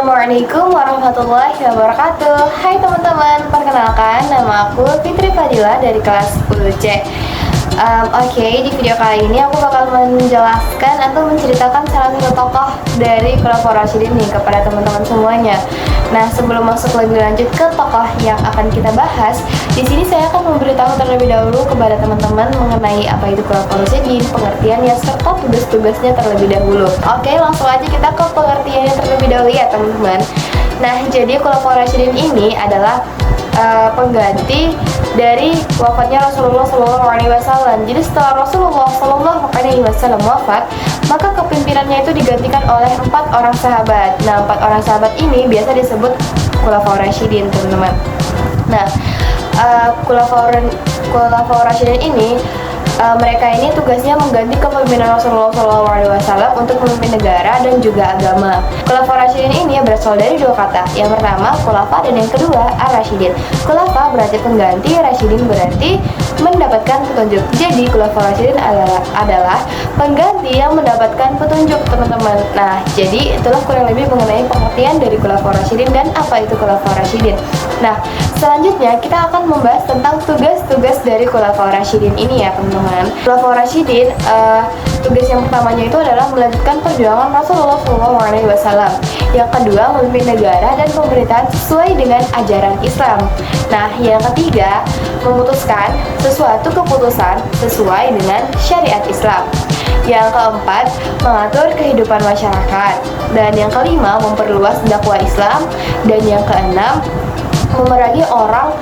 Assalamualaikum warahmatullahi wabarakatuh. Hai teman-teman, perkenalkan nama aku Fitri Fadila dari kelas 10C. Oke, di video kali ini aku bakal menjelaskan atau menceritakan salah satu tokoh dari Khulafaur Rasyidin nih kepada teman-teman semuanya. Nah, sebelum masuk lebih lanjut ke tokoh yang akan kita bahas, di sini saya akan memberitahu terlebih dahulu kepada teman-teman mengenai apa itu Khulafaur Rasyidin, pengertiannya serta tugas-tugasnya terlebih dahulu. Oke, langsung aja kita ke pengertiannya terlebih dahulu ya teman-teman. Nah, jadi Khulafaur Rasyidin ini adalah pengganti dari wafatnya Rasulullah SAW. Jadi setelah Rasulullah SAW wafat, maka kepemimpinannya itu digantikan oleh 4 orang sahabat. Nah, 4 orang sahabat ini biasa disebut Khulafaur Rasyidin, teman-teman. Nah, Khulafaur Rasyidin ini mereka ini tugasnya mengganti kepemimpinan Rasulullah SAW untuk memimpin negara dan juga agama. Khulafaur Rasyidin ini berasal dari 2 kata. Yang pertama khulafa dan yang kedua ar-rasyidin. Khulafa berarti pengganti, rasyidin berarti mendapatkan petunjuk. Jadi Khulafaur Rasyidin adalah pengganti yang mendapatkan petunjuk, teman-teman. Nah, jadi itulah kurang lebih mengenai pengertian dari Khulafaur Rasyidin dan apa itu Khulafaur Rasyidin. Nah, selanjutnya kita akan membahas tentang tugas-tugas dari Khulafaur Rasyidin ini ya, teman-teman. Khulafaur Rasyidin tugas yang pertamanya itu adalah melanjutkan perjuangan Rasulullah SAW. Yang kedua, memimpin negara dan pemerintahan sesuai dengan ajaran Islam. Nah, yang ketiga, memutuskan suatu keputusan sesuai dengan syariat Islam. Yang keempat, mengatur kehidupan masyarakat. Dan yang kelima, memperluas dakwah Islam. Dan yang keenam, memerangi orang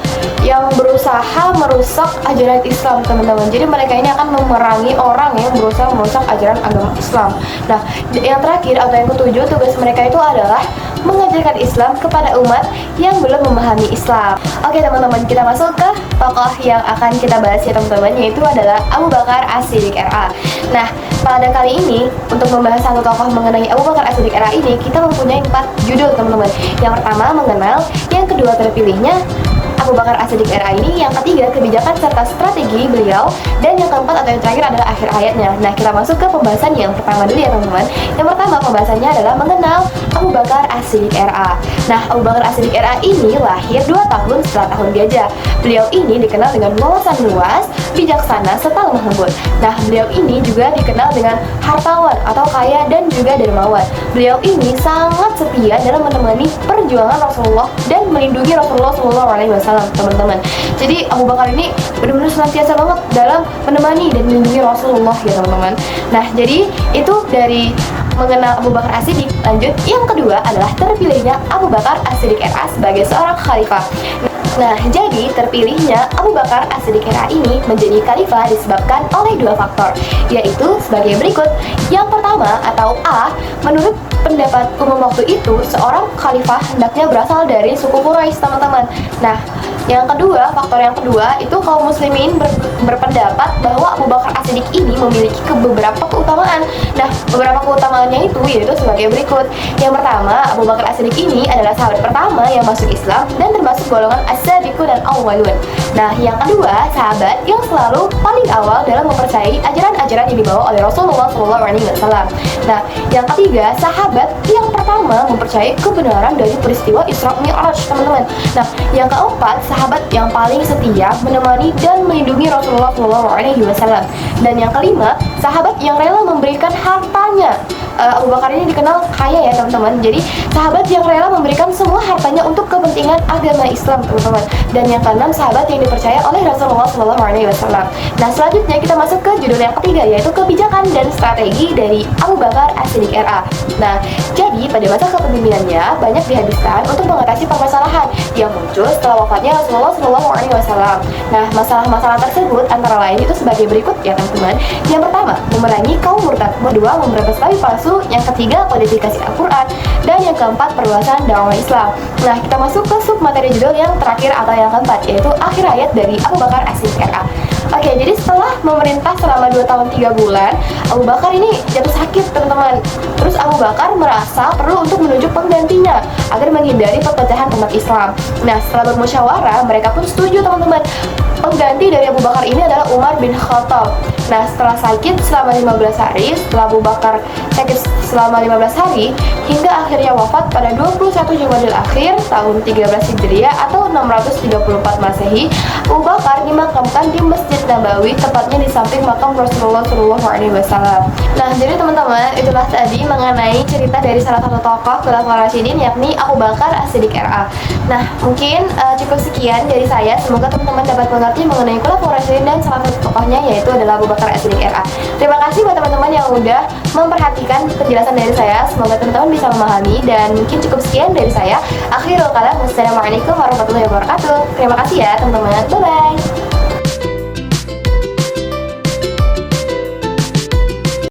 yang berusaha merusak ajaran Islam, teman-teman. Jadi mereka ini akan memerangi orang yang berusaha merusak ajaran agama Islam. Nah, yang terakhir atau yang ketujuh, tugas mereka itu adalah mengajarkan Islam kepada umat yang belum memahami Islam. Oke teman-teman, kita masuk ke tokoh yang akan kita bahas ya teman-teman, yaitu adalah Abu Bakar As-Siddiq RA. Nah, pada kali ini untuk membahas satu tokoh mengenai Abu Bakar As-Siddiq RA ini, kita mempunyai 4 judul teman-teman. Yang pertama mengenal, yang kedua terpilihnya Abu Bakar As-Siddiq RA ini, yang ketiga kebijakan serta strategi beliau, dan yang keempat atau yang terakhir adalah akhir ayatnya. Nah, kita masuk ke pembahasan yang pertama dulu ya teman-teman. Yang pertama pembahasannya adalah mengenal Abu Bakar As-Siddiq RA. Nah, Abu Bakar As-Siddiq RA ini lahir 2 tahun setelah tahun gajah. Beliau ini dikenal dengan wawasan luas, bijaksana, serta lemah lembut. Nah, beliau ini juga dikenal dengan hartawan atau kaya dan juga dermawan. Beliau ini sangat setia dalam menemani perjuangan Rasulullah dan melindungi Rasulullah SAW, teman-teman. Jadi Abu Bakar ini benar-benar senantiasa banget dalam menemani dan melindungi Rasulullah ya teman-teman. Nah, jadi itu dari mengenal Abu Bakar As-Siddiq. Lanjut, yang kedua adalah terpilihnya Abu Bakar As-Siddiq RA sebagai seorang khalifah. Nah, jadi terpilihnya Abu Bakar As-Siddiq RA ini menjadi khalifah disebabkan oleh 2 faktor, yaitu sebagai berikut. Yang pertama atau A, menurut pendapat umum waktu itu, seorang khalifah hendaknya berasal dari suku Quraisy, teman-teman. Nah, yang kedua, faktor yang kedua itu kaum muslimin berpendapat bahwa Abu Bakar As-Siddiq ini memiliki beberapa keutamaan. Nah, beberapa keutamaannya itu yaitu sebagai berikut. Yang pertama, Abu Bakar As-Siddiq ini adalah sahabat pertama yang masuk Islam dan termasuk golongan as-sabiqun dan awwalun. Nah, yang kedua, sahabat yang selalu paling awal dalam mempercayai ajaran-ajaran yang dibawa oleh Rasulullah SAW. Nah, yang ketiga, sahabat yang pertama mempercayai kebenaran dari peristiwa Isra Mi'raj, teman-teman. Nah, yang keempat, sahabat yang paling setia menemani dan melindungi Rasulullah SAW. Dan yang kelima, sahabat yang rela memberikan hartanya. Abu Bakar ini dikenal kaya ya teman-teman. Jadi sahabat yang rela memberikan semua hartanya untuk kepentingan agama Islam, teman-teman. Dan yang keenam, sahabat yang dipercaya oleh Rasulullah SAW. Nah, selanjutnya kita masuk ke judul yang ketiga, yaitu kebijakan dan strategi dari Abu Bakar As-Siddiq RA. Nah, jadi pada masa kepemimpinannya banyak dihabiskan untuk mengatasi permasalahan yang muncul setelah wafatnya Rasulullah SAW. Nah, masalah-masalah tersebut antara lain itu sebagai berikut ya teman-teman. Yang pertama, memerangi kaum murtad. Kedua, memberantas nabi palsu. Yang ketiga, kodifikasi Al-Quran. Dan yang keempat, perluasan dakwah Islam. Nah, kita masuk ke sub materi judul yang terakhir atau yang keempat, yaitu akhir ayat dari Abu Bakar As-Siddiq RA. Oke, jadi setelah memerintah selama 2 tahun 3 bulan, Abu Bakar ini jatuh sakit, teman-teman. Terus Abu Bakar merasa perlu untuk menunjuk penggantinya agar menghindari perpecahan umat Islam. Nah, setelah bermusyawarah, mereka pun setuju, teman-teman. Pengganti dari Abu Bakar ini adalah Umar bin Khattab. Nah, setelah sakit selama 15 hari, setelah Abu Bakar sakit selama 15 hari, hingga akhirnya wafat pada 21 Jumadil Akhir tahun 13 Hijriah atau 634 Masehi, Abu Bakar dimakamkan di Masjid Nabawi, tepatnya di samping makam Rasulullah SAW. Nah, jadi teman-teman, itulah tadi mengenai cerita dari salah satu tokoh Khulafaur Rasyidin, yakni Abu Bakar As-Siddiq RA. Nah, mungkin cukup sekian dari saya. Semoga teman-teman dapat mengerti mengenai Khulafaur Rasyidin dan salah satu tokohnya yaitu adalah Abu Bakar As-Siddiq RA. Terima kasih buat teman-teman yang udah memperhatikan penjelasan dari saya. Semoga teman-teman bisa memahami, dan mungkin cukup sekian dari saya. Akhirul kalam, wassalamualaikum warahmatullahi wabarakatuh. Terima kasih ya teman-teman. Bye-bye.